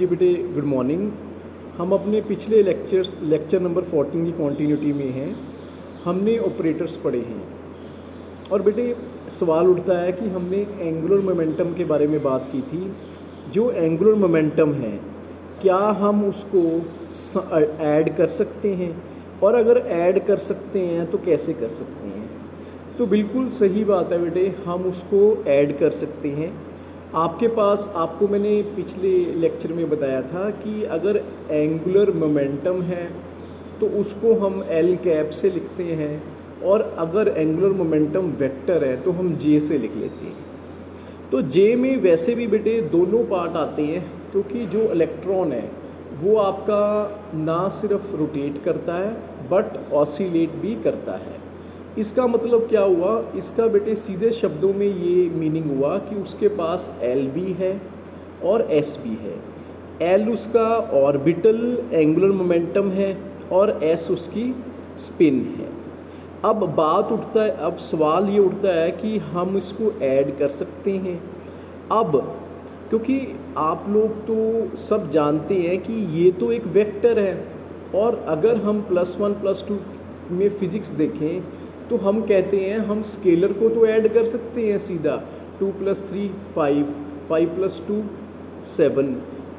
जी बेटे, good morning. हम अपने पिछले लेक्चर नंबर 14 की कॉन्टीन्यूटी में हैं। हमने ऑपरेटर्स पढ़े हैं और बेटे सवाल उठता है कि हमने एंगुलर मोमेंटम के बारे में बात की थी। जो एंगुलर मोमेंटम है क्या हम उसको ऐड कर सकते हैं, और अगर ऐड कर सकते हैं तो कैसे कर सकते हैं। तो बिल्कुल सही बात है बेटे, हम उसको ऐड कर सकते हैं। आपको मैंने पिछले लेक्चर में बताया था कि अगर एंगुलर मोमेंटम है तो उसको हम एल कैप से लिखते हैं, और अगर एंगुलर मोमेंटम वेक्टर है तो हम जे से लिख लेते हैं। तो जे में वैसे भी बेटे दोनों पार्ट आते हैं, क्योंकि जो इलेक्ट्रॉन है वो आपका ना सिर्फ रोटेट करता है बट ऑसिलेट भी करता है। इसका मतलब क्या हुआ, इसका बेटे सीधे शब्दों में ये मीनिंग हुआ कि उसके पास एल भी है और एस भी है। एल उसका ऑर्बिटल एंगुलर मोमेंटम है और एस उसकी स्पिन है। अब सवाल ये उठता है कि हम इसको ऐड कर सकते हैं। अब क्योंकि आप लोग तो सब जानते हैं कि ये तो एक वेक्टर है, और अगर हम +1 +2 में फिजिक्स देखें तो हम कहते हैं हम स्केलर को तो ऐड कर सकते हैं सीधा। 2 + 3 5, 5 + 2 7।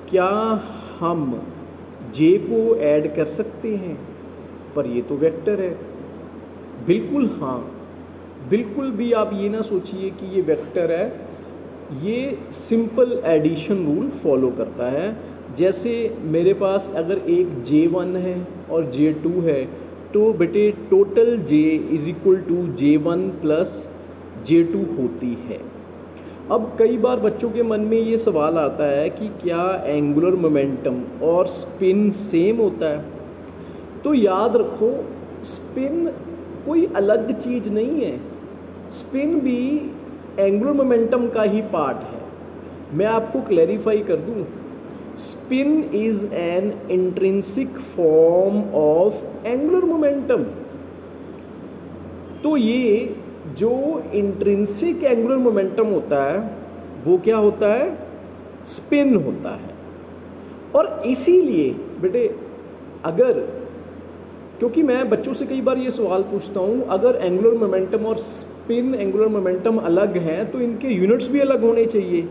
क्या हम जे को ऐड कर सकते हैं? पर ये तो वेक्टर है। बिल्कुल हाँ, बिल्कुल भी आप ये ना सोचिए कि ये वेक्टर है। ये सिंपल एडिशन रूल फॉलो करता है। जैसे मेरे पास अगर एक J1 है और J2 है तो बेटे टोटल J = J1 + J2 होती है। अब कई बार बच्चों के मन में ये सवाल आता है कि क्या एंगुलर मोमेंटम और स्पिन सेम होता है? तो याद रखो, स्पिन कोई अलग चीज़ नहीं है। स्पिन भी एंगुलर मोमेंटम का ही पार्ट है। मैं आपको क्लैरिफाई कर दूं, spin is an intrinsic form of angular momentum. तो ये जो इंट्रिंसिक एंगुलर मोमेंटम होता है वो क्या होता है? स्पिन होता है। और इसीलिए बेटे क्योंकि मैं बच्चों से कई बार ये सवाल पूछता हूँ, अगर एंगुलर मोमेंटम और स्पिन एंगुलर मोमेंटम अलग हैं तो इनके यूनिट्स भी अलग होने चाहिए।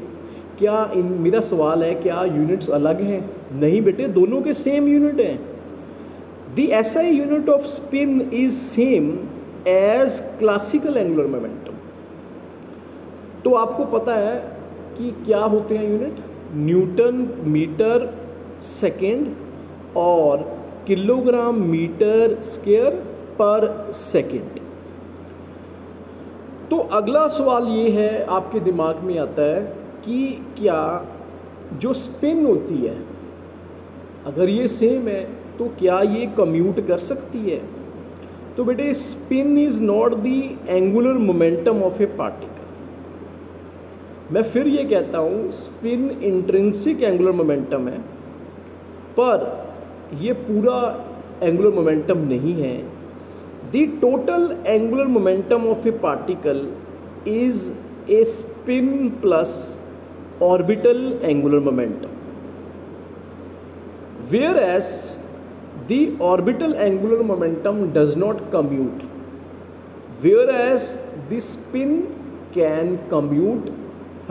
मेरा सवाल है, क्या यूनिट्स अलग हैं? नहीं बेटे, दोनों के सेम यूनिट हैं। The SI unit of spin is same as classical angular momentum. तो आपको पता है कि क्या होते हैं यूनिट? न्यूटन मीटर सेकेंड और kilogram metre square per second. तो अगला सवाल ये है, आपके दिमाग में आता है कि क्या जो स्पिन होती है अगर ये सेम है तो क्या ये कम्यूट कर सकती है? तो बेटे spin is not the angular momentum of A particle. मैं फिर ये कहता हूँ, स्पिन इंट्रिंसिक एंगुलर मोमेंटम है पर ये पूरा एंगुलर मोमेंटम नहीं है। The total angular momentum of A particle is a spin plus orbital angular momentum, whereas the orbital angular momentum does not commute, whereas the spin can commute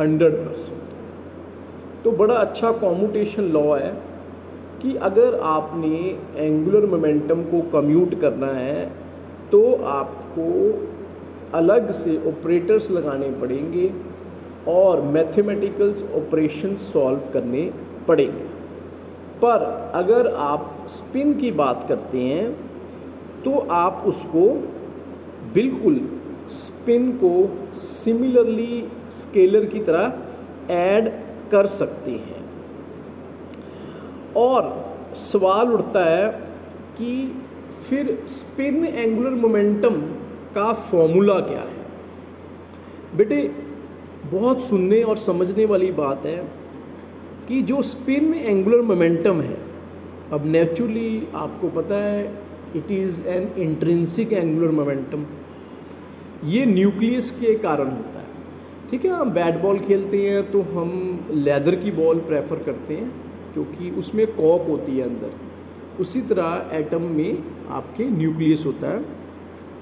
100%। तो बड़ा अच्छा commutation law है कि अगर आपने angular momentum को commute करना है तो आपको अलग से ऑपरेटर्स लगाने पड़ेंगे और मैथमेटिकल्स ऑपरेशन सॉल्व करने पड़ेंगे। पर अगर आप स्पिन की बात करते हैं तो आप उसको बिल्कुल स्पिन को सिमिलरली स्केलर की तरह ऐड कर सकते हैं। और सवाल उठता है कि फिर स्पिन एंगुलर मोमेंटम का फॉर्मूला क्या है? बेटे बहुत सुनने और समझने वाली बात है कि जो स्पिन एंगुलर मोमेंटम है, अब नेचुरली आपको पता है it is an intrinsic angular momentum. ये न्यूक्लियस के कारण होता है। ठीक है, हम बैट बॉल खेलते हैं तो हम लेदर की बॉल प्रेफर करते हैं, क्योंकि उसमें कॉक होती है अंदर, उसी तरह एटम में आपके न्यूक्लियस होता है।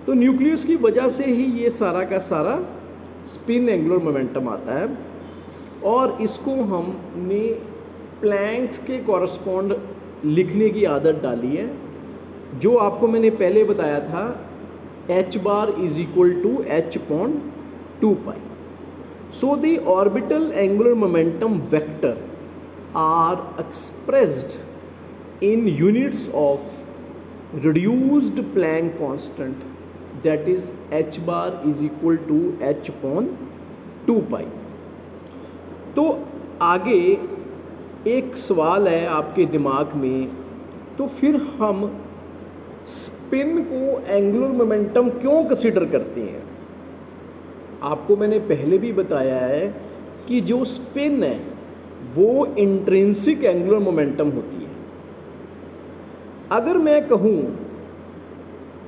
तो न्यूक्लियस की वजह से ही ये सारा का सारा स्पिन एंगुलर मोमेंटम आता है, और इसको हमने प्लैंक्स के कॉरस्पॉन्ड लिखने की आदत डाली है, जो आपको मैंने पहले बताया था h bar is equal to h/2π। So the orbital angular momentum vector are expressed in units of reduced Planck constant, that is h bar is equal to h/2π। तो आगे एक सवाल है आपके दिमाग में, तो फिर हम स्पिन को एंगुलर मोमेंटम क्यों कंसिडर करते हैं? आपको मैंने पहले भी बताया है कि जो स्पिन है वो इंट्रिंसिक एंगुलर मोमेंटम होती है। अगर मैं कहूँ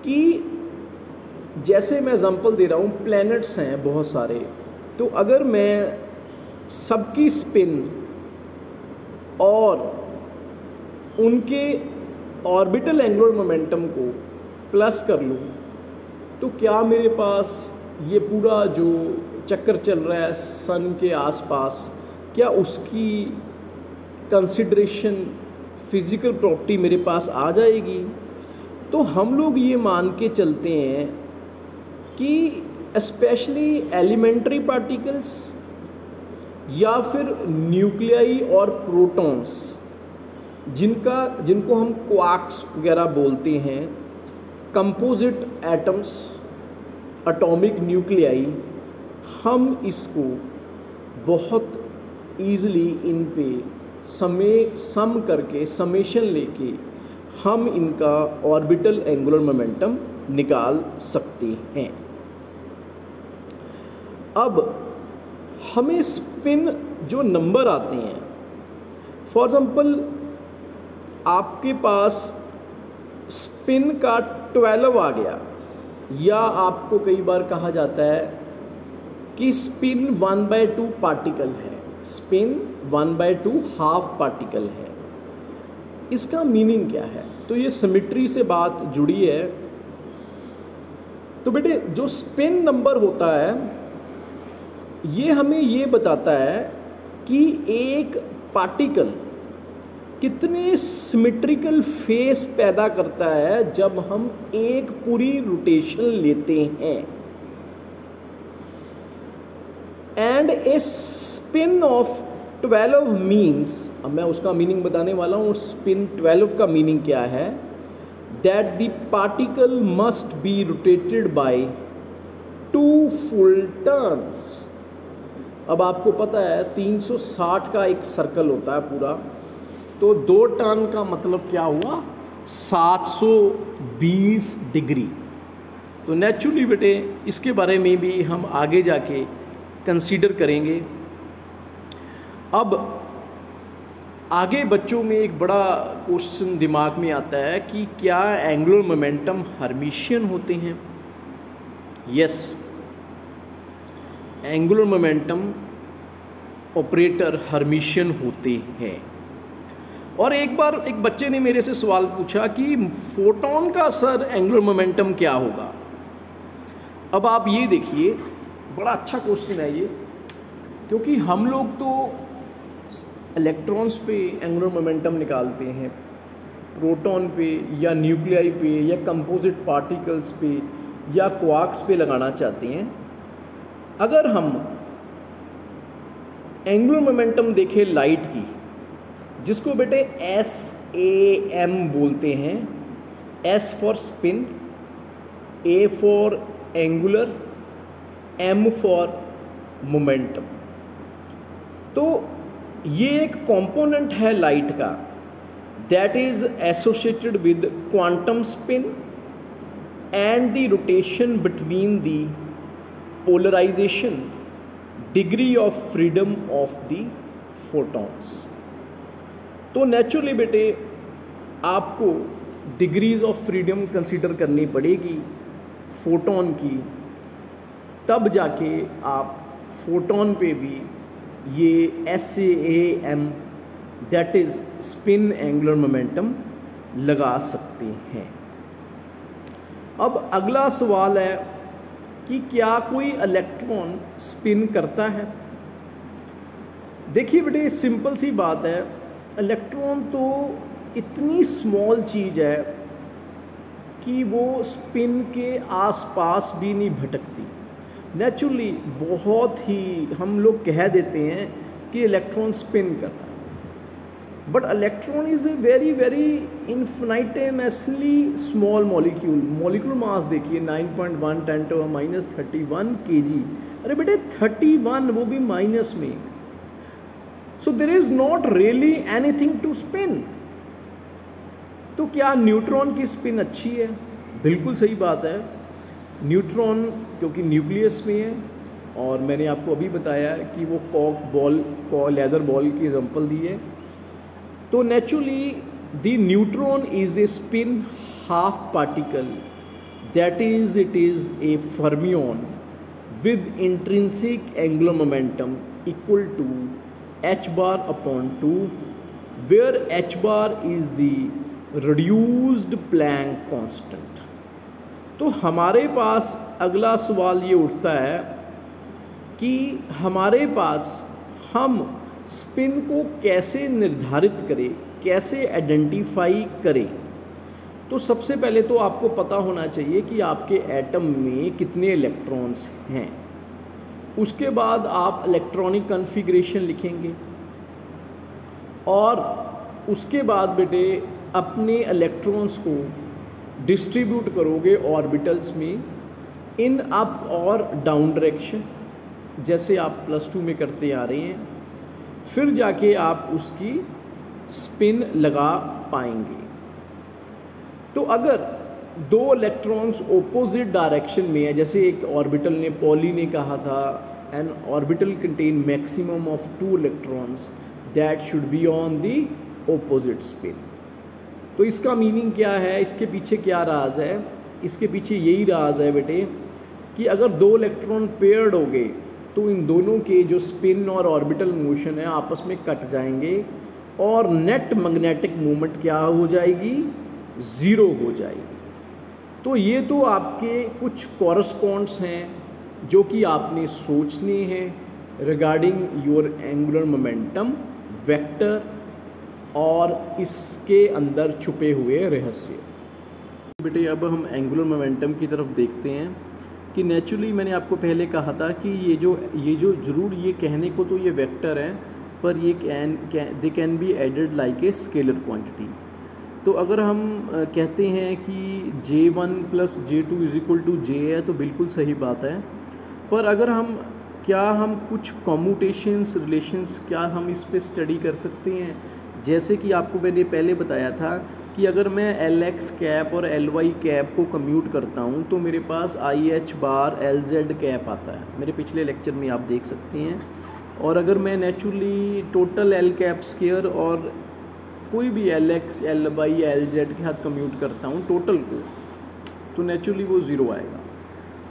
कि जैसे मैं एग्जांपल दे रहा हूँ, प्लैनेट्स हैं बहुत सारे, तो अगर मैं सबकी स्पिन और उनके ऑर्बिटल एंगुलर मोमेंटम को प्लस कर लूँ, तो क्या मेरे पास ये पूरा जो चक्कर चल रहा है सन के आसपास, क्या उसकी कंसिडरेशन फिज़िकल प्रॉपर्टी मेरे पास आ जाएगी? तो हम लोग ये मान के चलते हैं कि स्पेशली एलिमेंट्री पार्टिकल्स या फिर न्यूक्लियाई और प्रोटॉन्स, जिनको हम क्वार्क्स वगैरह बोलते हैं, कंपोजिट एटम्स, एटॉमिक न्यूक्लियाई, हम इसको बहुत ईज़िली इन पे सम करके समेशन लेके हम इनका ऑर्बिटल एंगुलर मोमेंटम निकाल सकते हैं। अब हमें स्पिन जो नंबर आते हैं, फॉर एग्जांपल आपके पास स्पिन का 12 आ गया, या आपको कई बार कहा जाता है कि स्पिन 1/2 पार्टिकल है, स्पिन 1/2 हाफ पार्टिकल है। इसका मीनिंग क्या है? तो ये सिमेट्री से बात जुड़ी है। तो बेटे जो स्पिन नंबर होता है ये हमें ये बताता है कि एक पार्टिकल कितने सिमेट्रिकल फेस पैदा करता है जब हम एक पूरी रोटेशन लेते हैं। And A spin off 12 means, अब मैं उसका मीनिंग बताने वाला हूँ। स्पिन 12 का मीनिंग क्या है? That the particle must be rotated bye 2 full turns. अब आपको पता है 360 का एक सर्कल होता है पूरा, तो 2 टर्न का मतलब क्या हुआ? 720 डिग्री। तो नेचुरली बेटे इसके बारे में भी हम आगे जाके कंसीडर करेंगे। अब आगे बच्चों में एक बड़ा क्वेश्चन दिमाग में आता है कि क्या एंगुलर मोमेंटम हर्मिशियन होते हैं? Yes, angular momentum operator Hermitian होते हैं। और एक बार एक बच्चे ने मेरे से सवाल पूछा कि फोटोन का सर एंगुलर मोमेंटम क्या होगा? अब आप ये देखिए, बड़ा अच्छा क्वेश्चन है ये, क्योंकि हम लोग तो इलेक्ट्रॉन्स पे एंगुलर मोमेंटम निकालते हैं, प्रोटॉन पे या न्यूक्लियाई पे या कंपोजिट पार्टिकल्स पे या क्वार्क्स पे लगाना चाहते हैं। अगर हम एंगुलर मोमेंटम देखें लाइट की, जिसको बेटे SAM बोलते हैं, S for spin, A for angular, M for momentum. तो ये एक कंपोनेंट है लाइट का, that is associated with quantum spin and the rotation between the polarisation, degree of freedom of the photons. तो नेचुरली बेटे आपको डिग्रीज ऑफ फ्रीडम कंसीडर करनी पड़ेगी फोटोन की, तब जाके आप फोटोन पे भी ये SAM that is spin angular momentum लगा सकते हैं। अब अगला सवाल है कि क्या कोई इलेक्ट्रॉन स्पिन करता है। देखिए बेटे, सिंपल सी बात है, इलेक्ट्रॉन तो इतनी स्मॉल चीज़ है कि वो स्पिन के आसपास भी नहीं भटकती। नेचुरली बहुत ही हम लोग कह देते हैं कि इलेक्ट्रॉन स्पिन कर रहा है, but electron is a very very infinitesimally small molecule. Molecule mass देखिए 9.1 × 10⁻31 kg। अरे बेटे 31, वो भी माइनस में। So there is not really anything to spin. तो क्या न्यूट्रॉन की स्पिन अच्छी है? बिल्कुल सही बात है। न्यूट्रॉन क्योंकि न्यूक्लियस में है, और मैंने आपको अभी बताया कि वो कॉक बॉल लेदर बॉल की एग्जांपल दी है। तो naturally the neutron is a spin half particle, that is it is a fermion with intrinsic angular momentum equal to h⁻/2, where h⁻ is the reduced Planck constant। तो हमारे पास अगला सवाल ये उठता है कि हमारे पास हम स्पिन को कैसे निर्धारित करें, कैसे आइडेंटिफाई करें। तो सबसे पहले तो आपको पता होना चाहिए कि आपके एटम में कितने इलेक्ट्रॉन्स हैं। उसके बाद आप इलेक्ट्रॉनिक कॉन्फ़िगरेशन लिखेंगे, और उसके बाद बेटे अपने इलेक्ट्रॉन्स को डिस्ट्रीब्यूट करोगे ऑर्बिटल्स में इन अप और डाउन डायरेक्शन, जैसे आप +2 में करते आ रहे हैं। फिर जाके आप उसकी स्पिन लगा पाएंगे। तो अगर दो इलेक्ट्रॉन्स ओपोजिट डायरेक्शन में है, जैसे एक ऑर्बिटल ने, पॉली ने कहा था N orbital contain maximum of 2 electrons that should be on the opposite spin. तो इसका मीनिंग क्या है, इसके पीछे क्या राज है? इसके पीछे यही राज है बेटे कि अगर 2 इलेक्ट्रॉन पेयर्ड हो गए तो इन दोनों के जो स्पिन और ऑर्बिटल मोशन है आपस में कट जाएंगे, और नेट मैग्नेटिक मोमेंट क्या हो जाएगी? 0 हो जाएगी। तो ये तो आपके कुछ कॉरस्पॉन्ड्स हैं जो कि आपने सोचने हैं regarding your angular momentum vector और इसके अंदर छुपे हुए रहस्य। बेटे अब हम एंगुलर मोमेंटम की तरफ देखते हैं कि नेचुरली मैंने आपको पहले कहा था कि ये जो ज़रूर ये कहने को तो ये वेक्टर है, पर ये they can be added like a scalar quantity. तो अगर हम कहते हैं कि J1 + J2 = J है, तो बिल्कुल सही बात है। पर अगर हम कुछ कॉम्यूटेशंस रिलेशंस क्या हम इस पे स्टडी कर सकते हैं? जैसे कि आपको मैंने पहले बताया था कि अगर मैं LX कैप और LY कैप को कम्यूट करता हूँ तो मेरे पास IH बार LZ कैप आता है, मेरे पिछले लेक्चर में आप देख सकते हैं। और अगर मैं naturally total L cap square और कोई भी LX LY LZ के साथ कम्यूट करता हूँ टोटल को, तो नेचुरली वो 0 आएगा।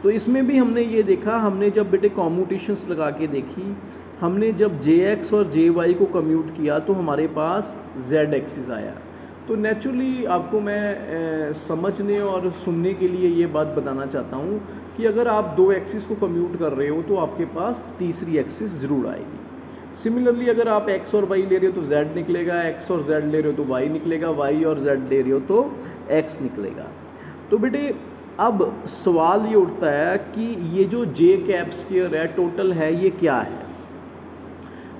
तो इसमें भी हमने ये देखा, हमने जब बेटे कॉम्यूटेशंस लगा के देखी, हमने जब JX और JY को कम्यूट किया तो हमारे पास Z एक्सिस आया। तो नेचुरली आपको मैं समझने और सुनने के लिए ये बात बताना चाहता हूँ कि अगर आप 2 एक्सिस को कम्यूट कर रहे हो तो आपके पास तीसरी एक्सिस ज़रूर आएगी। सिमिलरली अगर आप X और Y ले रहे हो तो Z निकलेगा, X और Z ले रहे हो तो Y निकलेगा, Y और Z ले रहे हो तो X निकलेगा। तो बेटे अब सवाल ये उठता है कि ये जो J कैप स्क्वायर है टोटल है, ये क्या है?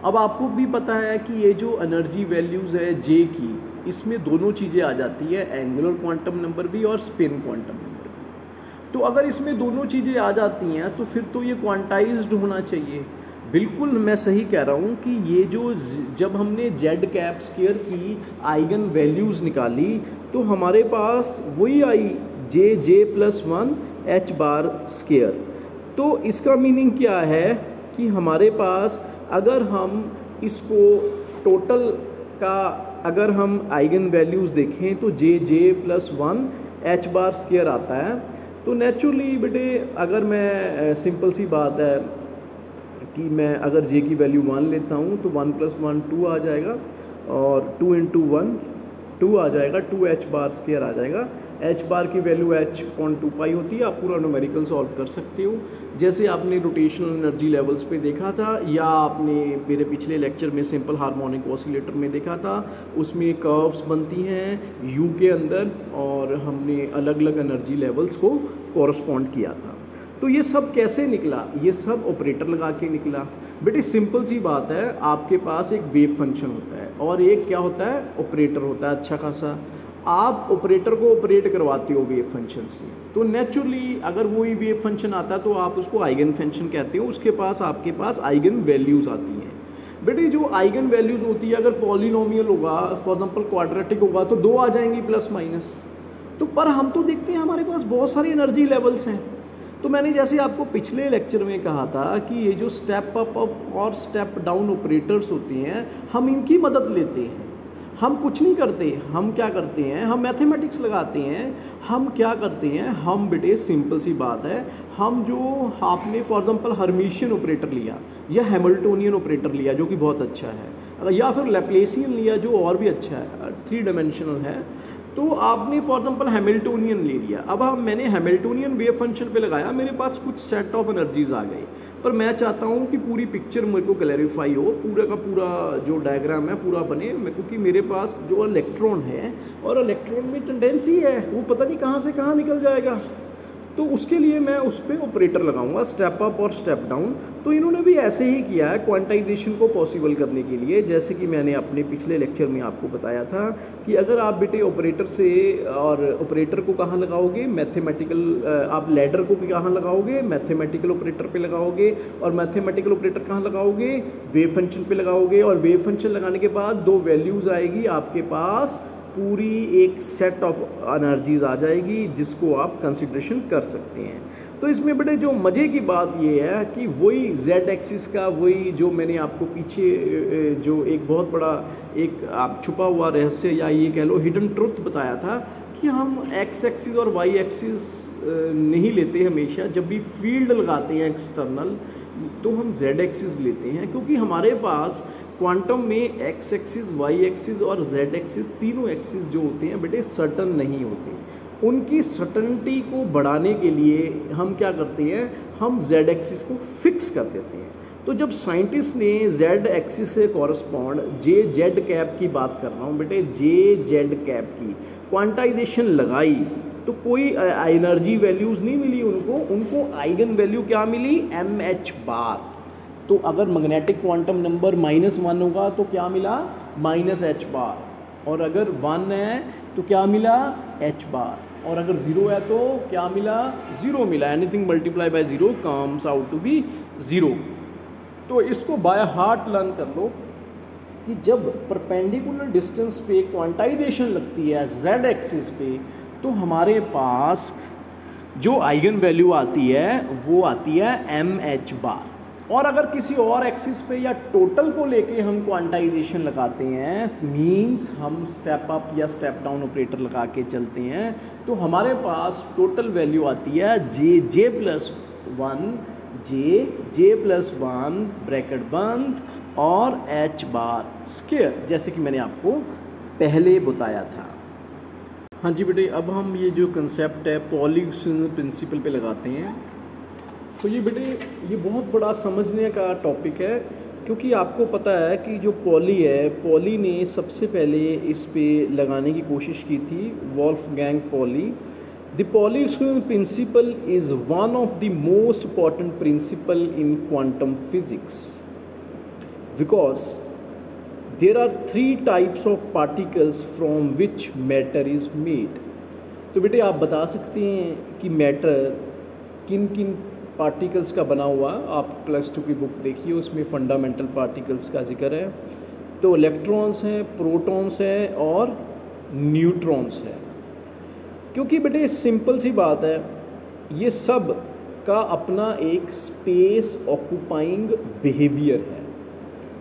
अब आपको भी पता है कि ये जो एनर्जी वैल्यूज़ है J की, इसमें दोनों चीज़ें आ जाती है, एंगुलर क्वांटम नंबर भी और स्पिन क्वांटम नंबर भी। तो अगर इसमें दोनों चीज़ें आ जाती हैं तो फिर तो ये क्वांटाइज्ड होना चाहिए। बिल्कुल मैं सही कह रहा हूँ कि ये जो जब हमने Z कैप स्क्वायर की आइगन वैल्यूज़ निकाली तो हमारे पास वही आई J+1 H बार स्क्वायर। तो इसका मीनिंग क्या है कि हमारे पास अगर हम इसको टोटल का अगर हम आइगन वैल्यूज़ देखें तो J+1 H बार स्क्वायर आता है। तो नेचुरली बेटे अगर मैं सिंपल सी बात है कि मैं अगर J की वैल्यू 1 लेता हूँ तो 1 + 1 2 आ जाएगा, और 2 इंटू 1 2 आ जाएगा, 2h बार स्क्वायर आ जाएगा। h बार की वैल्यू h.2 पाई होती है। आप पूरा न्यूमेरिकल सॉल्व कर सकते हो, जैसे आपने रोटेशनल एनर्जी लेवल्स पे देखा था, या आपने मेरे पिछले लेक्चर में सिंपल हार्मोनिक ऑसिलेटर में देखा था। उसमें कर्व्स बनती हैं u के अंदर और हमने अलग अलग एनर्जी लेवल्स को कॉरस्पॉन्ड किया था। तो ये सब कैसे निकला? ये सब ऑपरेटर लगा के निकला। बेटे सिंपल सी बात है, आपके पास एक वेव फंक्शन होता है और एक क्या होता है, ऑपरेटर होता है अच्छा खासा। आप ऑपरेटर को ऑपरेट करवाते हो वेव फंक्शन से, तो नेचुरली अगर वही वेव फंक्शन आता है तो आप उसको आइगन फंक्शन कहते हो। उसके पास आपके पास आइगन वैल्यूज़ आती हैं। बेटे जो आइगन वैल्यूज़ होती है, अगर पॉलिनोमियल होगा, फॉर एग्जाम्पल क्वाड्रेटिक होगा, तो 2 आ जाएंगी प्लस माइनस। तो पर हम तो देखते हैं हमारे पास बहुत सारे एनर्जी लेवल्स हैं। तो मैंने जैसे आपको पिछले लेक्चर में कहा था कि ये जो स्टेप अप और स्टेप डाउन ऑपरेटर्स होते हैं, हम इनकी मदद लेते हैं। हम कुछ नहीं करते, हम क्या करते हैं, हम मैथमेटिक्स लगाते हैं। हम क्या करते हैं, हम बेटे सिंपल सी बात है, हम जो आपने फॉर एग्जांपल हर्मिशियन ऑपरेटर लिया या हैमिल्टोनियन ऑपरेटर लिया जो कि बहुत अच्छा है, या फिर लैप्लेसियन लिया जो और भी अच्छा है, 3 डायमेंशनल है, तो आपने फॉर एग्जांपल हैमिल्टोनियन ले लिया। अब मैंने हैमिल्टोनियन वेव फंक्शन पे लगाया, मेरे पास कुछ सेट ऑफ एनर्जीज आ गई, पर मैं चाहता हूँ कि पूरी पिक्चर मेरे को क्लैरिफाई हो, पूरा का पूरा जो डायग्राम है पूरा बने, क्योंकि मेरे पास जो इलेक्ट्रॉन है और इलेक्ट्रॉन में टेंडेंसी है वो पता नहीं कहाँ से कहाँ निकल जाएगा। तो उसके लिए मैं उस पर ऑपरेटर लगाऊंगा, स्टेप अप और स्टेप डाउन। तो इन्होंने भी ऐसे ही किया है क्वांटाइजेशन को पॉसिबल करने के लिए, जैसे कि मैंने अपने पिछले लेक्चर में आपको बताया था कि अगर आप बेटे ऑपरेटर से, और ऑपरेटर को कहाँ लगाओगे, मैथमेटिकल, आप लैडर को कहाँ लगाओगे, मैथमेटिकल ऑपरेटर पे लगाओगे, और मैथमेटिकल ऑपरेटर कहाँ लगाओगे, वेव फंक्शन पे लगाओगे, और वेव फंक्शन लगाने के बाद 2 वैल्यूज़ आएगी आपके पास, पूरी एक सेट ऑफ एनर्जीज आ जाएगी जिसको आप कंसिडरेशन कर सकते हैं। तो इसमें बड़े जो मज़े की बात ये है कि वही जेड एक्सिस का, वही जो मैंने आपको पीछे जो एक बहुत बड़ा एक आप छुपा हुआ रहस्य या ये कह लो हिडन ट्रुथ बताया था कि हम एक्स एक्सिस और वाई एक्सिस नहीं लेते हमेशा। जब भी फील्ड लगाते हैं एक्सटर्नल तो हम जेड एक्सिस लेते हैं, क्योंकि हमारे पास क्वांटम में एक्स एक्सिस, वाई एक्सिस और जेड एक्सिस, तीनों एक्सिस जो होते हैं बेटे सर्टन नहीं होते। उनकी सर्टनिटी को बढ़ाने के लिए हम क्या करते हैं, हम जेड एक्सिस को फिक्स कर देते हैं। तो जब साइंटिस्ट ने जेड एक्सिस से कॉरस्पॉन्ड जे जेड कैप की बात कर रहा हूँ बेटे, जे जेड कैप की क्वांटाइजेशन लगाई तो कोई एनर्जी वैल्यूज़ नहीं मिली उनको आइगन वैल्यू क्या मिली, एम एच बार। तो अगर मैग्नेटिक क्वांटम नंबर -1 होगा तो क्या मिला, -h बार, और अगर 1 है तो क्या मिला, h बार, और अगर 0 है तो क्या मिला, 0 मिला। Anything multiply by 0 comes out to be 0। तो इसको बाय हार्ट लर्न कर लो कि जब परपेंडिकुलर डिस्टेंस पे क्वांटाइजेशन लगती है z एक्सिस पे, तो हमारे पास जो आइगन वैल्यू आती है वो आती है mh बार। और अगर किसी और एक्सिस पे या टोटल को लेके हम क्वांटाइजेशन लगाते हैं, मींस हम स्टेप अप या स्टेप डाउन ऑपरेटर लगा के चलते हैं, तो हमारे पास टोटल वैल्यू आती है जे प्लस 1 जे प्लस 1 ब्रैकेट बंद और h बार स्क्वायर, जैसे कि मैंने आपको पहले बताया था। हाँ जी बेटे, अब हम ये जो कंसेप्ट है पॉलीसन प्रिंसिपल पे लगाते हैं। तो ये बेटे ये बहुत बड़ा समझने का टॉपिक है, क्योंकि आपको पता है कि जो पॉली है, पॉली ने सबसे पहले इस पे लगाने की कोशिश की थी, Wolfgang Pauli. The Pauli's principle is one of the most important principle in quantum physics because there are 3 types of particles from which matter is made. तो बेटे आप बता सकते हैं कि मैटर किन किन पार्टिकल्स का बना हुआ। आप +2 की बुक देखिए, उसमें फंडामेंटल पार्टिकल्स का जिक्र है। तो इलेक्ट्रॉन्स हैं, प्रोटॉन्स हैं और न्यूट्रॉन्स हैं। क्योंकि बेटे सिंपल सी बात है, ये सब का अपना एक स्पेस ऑक्यूपाइंग बिहेवियर है,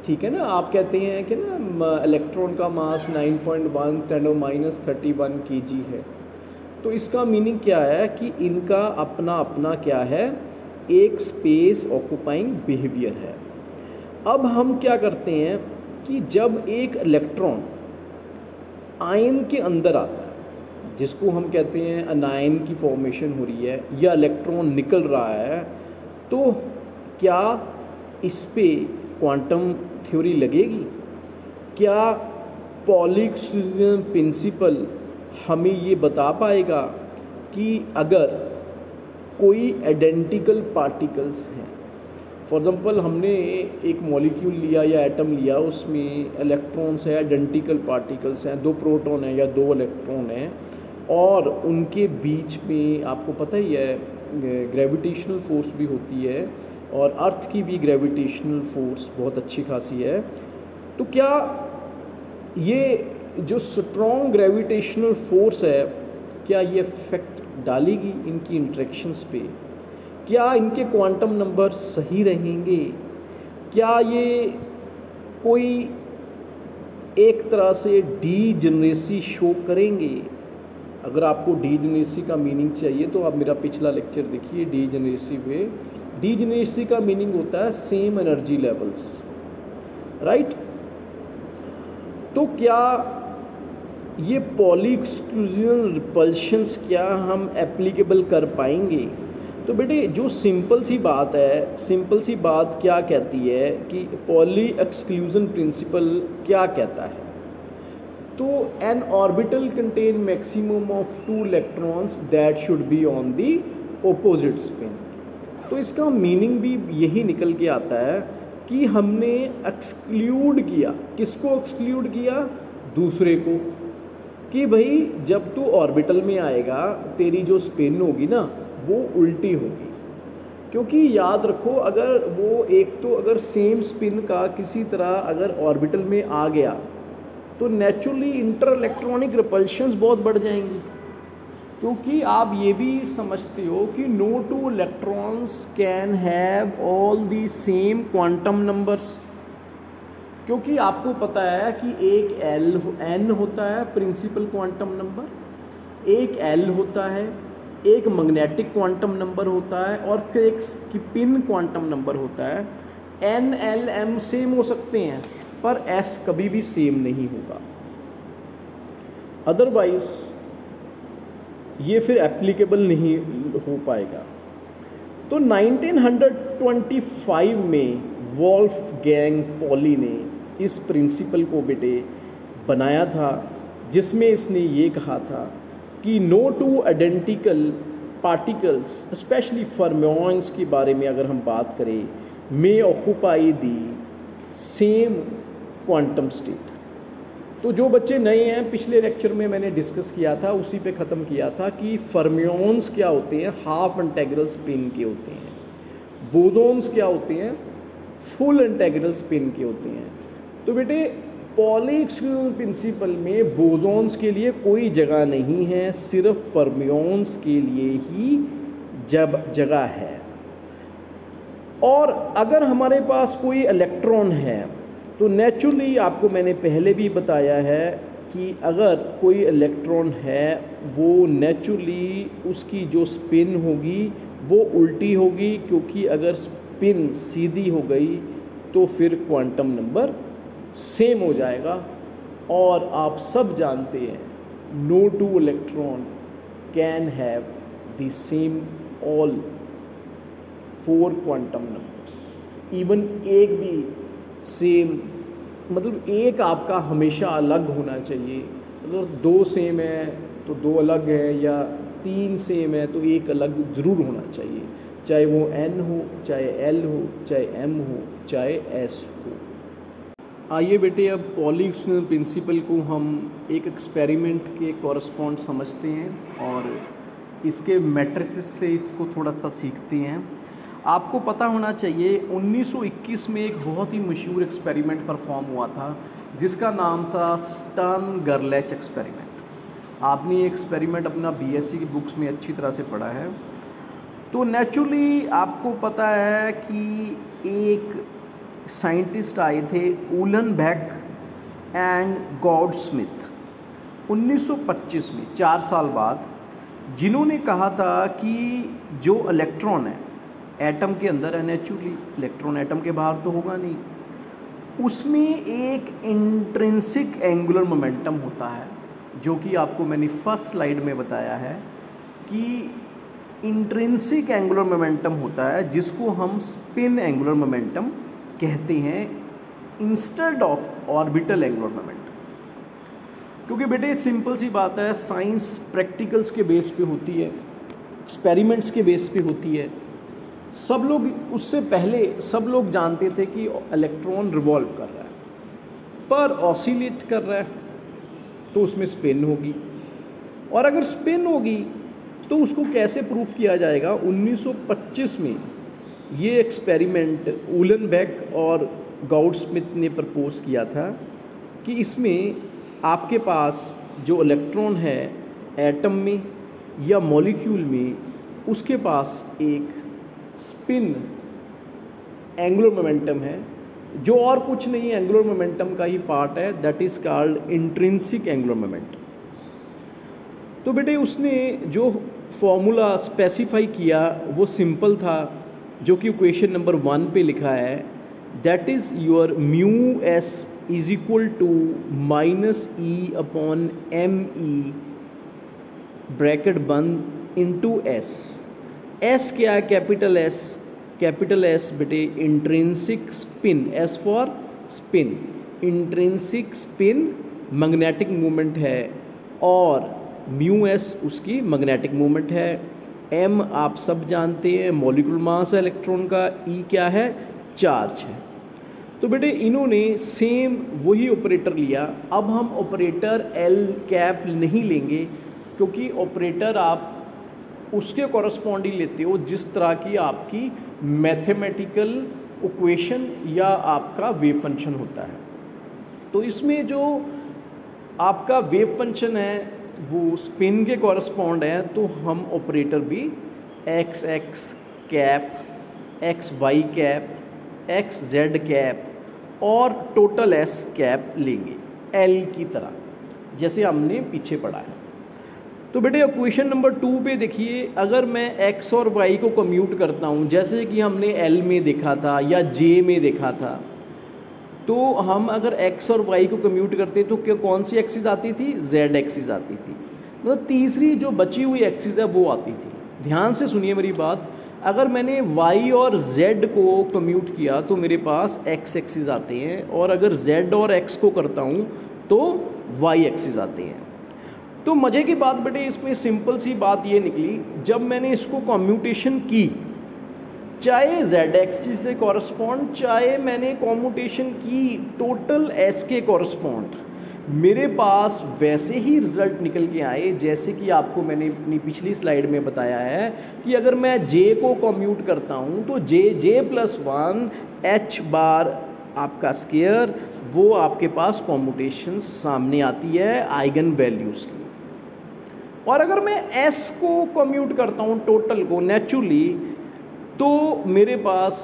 ठीक है ना। आप कहते हैं कि ना इलेक्ट्रॉन का मास 9.1 × -31 kg है, तो इसका मीनिंग क्या है कि इनका अपना अपना क्या है, एक स्पेस ऑक्यूपाइंग बिहेवियर है। अब हम क्या करते हैं कि जब एक इलेक्ट्रॉन आयन के अंदर आता है, जिसको हम कहते हैं अनायन की फॉर्मेशन हो रही है या इलेक्ट्रॉन निकल रहा है, तो क्या इस पे क्वांटम थ्योरी लगेगी? क्या पॉली एक्सक्लूजन प्रिंसिपल हमें ये बता पाएगा कि अगर कोई आइडेंटिकल पार्टिकल्स हैं, फॉर एग्जांपल हमने एक मॉलिक्यूल लिया या एटम लिया, उसमें इलेक्ट्रॉन्स है, आइडेंटिकल पार्टिकल्स हैं, 2 प्रोटॉन हैं या 2 इलेक्ट्रॉन हैं, और उनके बीच में आपको पता ही है ग्रेविटेशनल फोर्स भी होती है, और अर्थ की भी ग्रेविटेशनल फोर्स बहुत अच्छी खासी है। तो क्या ये जो स्ट्रॉन्ग ग्रेविटेशनल फोर्स है, क्या ये इफेक्ट डालेगी इनकी इंटरेक्शंस पे? क्या इनके क्वांटम नंबर सही रहेंगे? क्या ये कोई एक तरह से डीजेनरेसी शो करेंगे? अगर आपको डीजेनरेसी का मीनिंग चाहिए तो आप मेरा पिछला लेक्चर देखिए डीजेनरेसी पे। डीजेनरेसी का मीनिंग होता है सेम एनर्जी लेवल्स, राइट? तो क्या ये पॉली एक्सक्लूजन रिपल्शंस क्या हम एप्लीकेबल कर पाएंगे? तो बेटे जो सिंपल सी बात है, सिंपल सी बात क्या कहती है कि पॉली एक्सक्लूजन प्रिंसिपल क्या कहता है? तो N orbital contain maximum of 2 electrons that should be on the opposite spin. तो इसका मीनिंग भी यही निकल के आता है कि हमने एक्सक्लूड किया, किसको एक्सक्लूड किया? दूसरे को, कि भाई जब तू ऑर्बिटल में आएगा तेरी जो स्पिन होगी ना वो उल्टी होगी। क्योंकि याद रखो, अगर वो एक तो अगर सेम स्पिन का किसी तरह अगर ऑर्बिटल में आ गया तो नेचुरली इंटर इलेक्ट्रॉनिक रिपल्शंस बहुत बढ़ जाएंगी। क्योंकि आप ये भी समझते हो कि no 2 electrons can have all the same quantum numbers. क्योंकि आपको पता है कि एक n होता है प्रिंसिपल क्वांटम नंबर, एक l होता है, एक मैग्नेटिक क्वांटम नंबर होता है, और फिर एक स्पिन क्वांटम नंबर होता है। n, l, m सेम हो सकते हैं पर s कभी भी सेम नहीं होगा, अदरवाइज ये फिर एप्लीकेबल नहीं हो पाएगा। तो 1925 में वोल्फगैंग पॉली ने इस प्रिंसिपल को बेटे बनाया था, जिसमें इसने ये कहा था कि no 2 identical particles, specially fermions के बारे में अगर हम बात करें, may occupy the same quantum state. तो जो बच्चे नए हैं, पिछले लेक्चर में मैंने डिस्कस किया था, उसी पे ख़त्म किया था कि फर्मियंस क्या होते हैं, हाफ इंटेग्रल स्पिन के होते हैं। बोसोन्स क्या होते हैं, फुल इंटेग्रल स्पिन के होते हैं। तो बेटे पॉली एक्सक्लूजन प्रिंसिपल में बोसोन्स के लिए कोई जगह नहीं है, सिर्फ फर्मियंस के लिए ही जगह है। और अगर हमारे पास कोई इलेक्ट्रॉन है तो नेचुरली आपको मैंने पहले भी बताया है कि अगर कोई इलेक्ट्रॉन है वो नेचुरली उसकी जो स्पिन होगी वो उल्टी होगी, क्योंकि अगर स्पिन सीधी हो गई तो फिर क्वांटम नंबर सेम हो जाएगा। और आप सब जानते हैं no 2 electron can have the same all 4 quantum numbers. Even एक भी सेम, मतलब एक आपका हमेशा अलग होना चाहिए। अगर 2 सेम है तो 2 अलग है, या 3 सेम है तो एक अलग ज़रूर होना चाहिए, चाहे वो n हो, चाहे l हो, चाहे m हो, चाहे s हो। आइए बेटे अब पॉली एक्सक्लूजन प्रिंसिपल को हम एक एक्सपेरिमेंट के कॉरस्पॉन्ड समझते हैं और इसके मैट्रिसेस से इसको थोड़ा सा सीखते हैं। आपको पता होना चाहिए 1921 में एक बहुत ही मशहूर एक्सपेरिमेंट परफॉर्म हुआ था जिसका नाम था स्टर्न गर्लच एक्सपेरिमेंट। आपने ये एक्सपेरिमेंट अपना बीएससी की बुक्स में अच्छी तरह से पढ़ा है। तो नेचुरली आपको पता है कि एक साइंटिस्ट आए थे उलेनबेक एंड गॉडस्मिथ 1925 में, 4 साल बाद, जिन्होंने कहा था कि जो इलेक्ट्रॉन है एटम के अंदर है, नेचुरली इलेक्ट्रॉन एटम के बाहर तो होगा नहीं, उसमें एक इंट्रिंसिक एंगुलर मोमेंटम होता है, जो कि आपको मैंने फर्स्ट स्लाइड में बताया है कि इंट्रिंसिक एंगुलर मोमेंटम होता है जिसको हम स्पिन एंगुलर मोमेंटम कहते हैं instead of orbital angular momentum. क्योंकि बेटे सिंपल सी बात है, साइंस प्रैक्टिकल्स के बेस पे होती है, एक्सपेरिमेंट्स के बेस पे होती है। सब लोग उससे पहले सब लोग जानते थे कि इलेक्ट्रॉन रिवॉल्व कर रहा है, पर ऑसिलेट कर रहा है तो उसमें स्पिन होगी, और अगर स्पिन होगी तो उसको कैसे प्रूफ किया जाएगा। 1925 में ये एक्सपेरिमेंट उलेनबेक और गाउडस्मिथ ने प्रपोज किया था कि इसमें आपके पास जो इलेक्ट्रॉन है एटम में या मॉलिक्यूल में, उसके पास एक स्पिन एंगुलर मोमेंटम है जो और कुछ नहीं एंगुलर मोमेंटम का ही पार्ट है, that is called intrinsic angular momentum. तो बेटे उसने जो फॉर्मूला स्पेसिफाई किया वो सिंपल था, जो कि इक्वेशन नंबर 1 पे लिखा है, that is your mu S is equal to minus E upon M E bracket बंद इनटू एस। एस क्या है? Capital S. कैपिटल एस बेटे intrinsic spin, S for spin, intrinsic spin magnetic movement है, और mu S उसकी magnetic movement है। M आप सब जानते हैं मॉलिक्यूलर मास है इलेक्ट्रॉन का, ई क्या है? चार्ज है। तो बेटे इन्होंने सेम वही ऑपरेटर लिया। अब हम ऑपरेटर एल कैप नहीं लेंगे, क्योंकि ऑपरेटर आप उसके कॉरस्पॉन्डिंग लेते हो जिस तरह की आपकी मैथमेटिकल इक्वेशन या आपका वेव फंक्शन होता है। तो इसमें जो आपका वेव फंक्शन है वो स्पिन के कॉरस्पॉन्ड है, तो हम ऑपरेटर भी X X cap, X Y cap, X Z cap और टोटल एस कैप लेंगे एल की तरह, जैसे हमने पीछे पढ़ा है। तो बेटे इक्वेशन नंबर 2 पे देखिए, अगर मैं x और y को कम्यूट करता हूँ जैसे कि हमने l में देखा था या j में देखा था, तो हम अगर x और y को कम्यूट करते तो क्या कौन सी एक्सिस आती थी? z एक्सिस आती थी। मतलब तीसरी जो बची हुई एक्सिस है वो आती थी। ध्यान से सुनिए मेरी बात, अगर मैंने y और z को कम्यूट किया तो मेरे पास x एक्सिस आते हैं, और अगर z और x को करता हूँ तो y एक्सिस आते हैं। तो मज़े की बात बेटे इसमें सिंपल सी बात ये निकली, जब मैंने इसको कम्यूटेशन की, चाहे z एक्सिस से कॉरस्पॉन्ड, चाहे मैंने कॉम्यूटेशन की टोटल s के कॉरस्पॉन्ड, मेरे पास वैसे ही रिजल्ट निकल के आए जैसे कि आपको मैंने अपनी पिछली स्लाइड में बताया है कि अगर मैं j को कम्यूट करता हूँ तो j+1 h बार आपका स्क्वायर, वो आपके पास कॉम्यूटेशन सामने आती है आइगन वैल्यूज़ की। और अगर मैं s को कम्यूट करता हूँ टोटल को नेचुरली, तो मेरे पास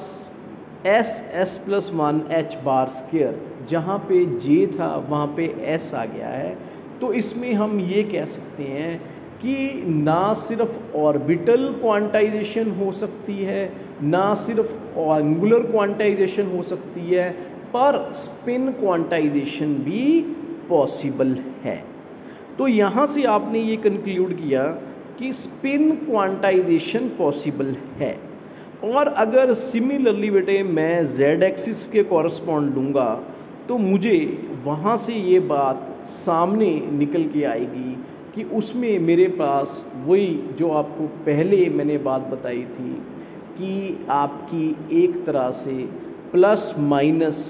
s+1 h बार स्क्वायर, जहाँ पे j था वहाँ पे s आ गया है। तो इसमें हम ये कह सकते हैं कि ना सिर्फ ऑर्बिटल क्वांटाइजेशन हो सकती है, ना सिर्फ एंगुलर क्वांटाइजेशन हो सकती है, पर स्पिन क्वांटाइजेशन भी पॉसिबल है। तो यहाँ से आपने ये कंक्लूड किया कि स्पिन क्वांटाइजेशन पॉसिबल है। और अगर सिमिलरली बेटे मैं z एक्सिस के कॉरस्पॉन्ड लूँगा तो मुझे वहाँ से ये बात सामने निकल के आएगी कि उसमें मेरे पास वही जो आपको पहले मैंने बात बताई थी कि आपकी एक तरह से प्लस माइनस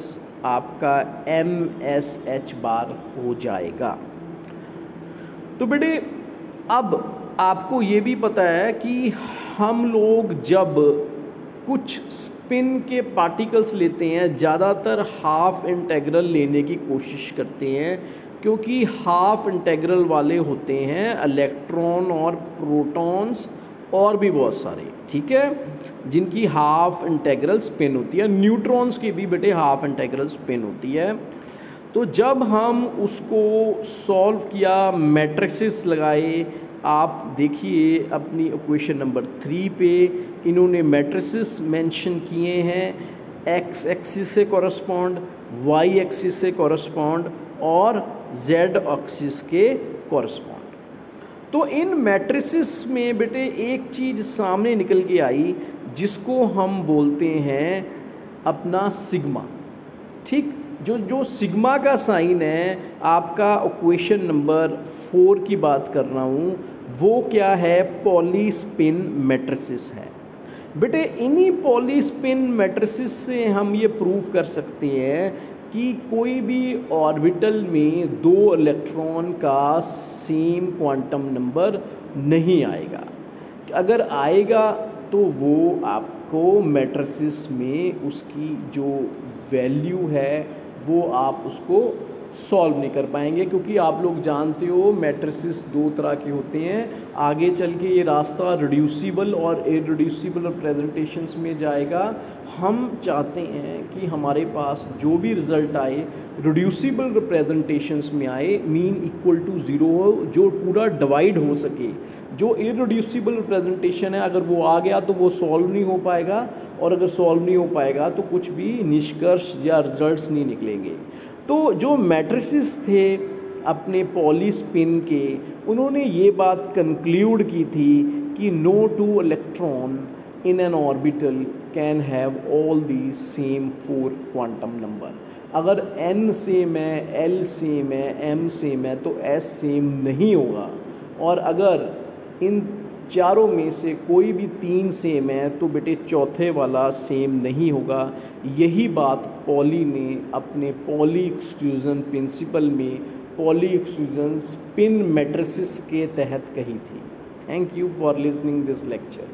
आपका MSH बार हो जाएगा। तो बेटे अब आपको ये भी पता है कि हम लोग जब कुछ स्पिन के पार्टिकल्स लेते हैं, ज़्यादातर हाफ इंटेग्रल लेने की कोशिश करते हैं, क्योंकि हाफ इंटेग्रल वाले होते हैं इलेक्ट्रॉन और प्रोटॉन्स और भी बहुत सारे, ठीक है, जिनकी हाफ इंटेग्रल स्पिन होती है। न्यूट्रॉन्स की भी बेटे हाफ इंटेग्रल स्पिन होती है। तो जब हम उसको सॉल्व किया, मैट्रिसेस लगाए, आप देखिए अपनी इक्वेशन नंबर 3 पे इन्होंने मैट्रिसेस मेंशन किए हैं, x एक्सिस से कॉरस्पॉन्ड, वाई एक्सिस से कॉरस्पॉन्ड और जेड एक्सिस के कॉरस्पॉन्ड। तो इन मैट्रिसेस में बेटे एक चीज़ सामने निकल के आई जिसको हम बोलते हैं अपना सिग्मा। ठीक, जो सिग्मा का साइन है, आपका इक्वेशन नंबर 4 की बात कर रहा हूँ, वो क्या है, पॉलीस्पिन मैट्रिसेस है। बेटे इन्हीं पॉलीस्पिन मैट्रिसेस से हम ये प्रूव कर सकते हैं कि कोई भी ऑर्बिटल में 2 इलेक्ट्रॉन का सेम क्वांटम नंबर नहीं आएगा। अगर आएगा तो वो आपको मैट्रिसेस में उसकी जो वैल्यू है वो आप उसको सॉल्व नहीं कर पाएंगे, क्योंकि आप लोग जानते हो मैट्रिसेस 2 तरह के होते हैं। आगे चल के ये रास्ता रिड्यूसिबल और इररिड्यूसिबल रिप्रेजेंटेशंस में जाएगा। हम चाहते हैं कि हमारे पास जो भी रिज़ल्ट आए रिड्यूसिबल रिप्रेजेंटेशंस में आए, मीन इक्वल टू 0 हो, जो पूरा डिवाइड हो सके। जो इररिड्यूसिबल रिप्रेजेंटेशन है अगर वो आ गया तो वो सॉल्व नहीं हो पाएगा, और अगर सॉल्व नहीं हो पाएगा तो कुछ भी निष्कर्ष या रिजल्ट्स नहीं निकलेंगे। तो जो मैट्रिसेस थे अपने पॉलीस्पिन के, उन्होंने ये बात कंक्लूड की थी कि no 2 electron in an orbital can have all the same 4 quantum number. अगर n सेम है, l सेम है, m सेम है तो s सेम नहीं होगा, और अगर इन चारों में से कोई भी 3 सेम है तो बेटे चौथे वाला सेम नहीं होगा। यही बात पॉली ने अपने पॉली एक्सक्लूजन प्रिंसिपल में पॉली एक्सक्लूजन स्पिन मैट्रिसेस के तहत कही थी। Thank you for listening this lecture.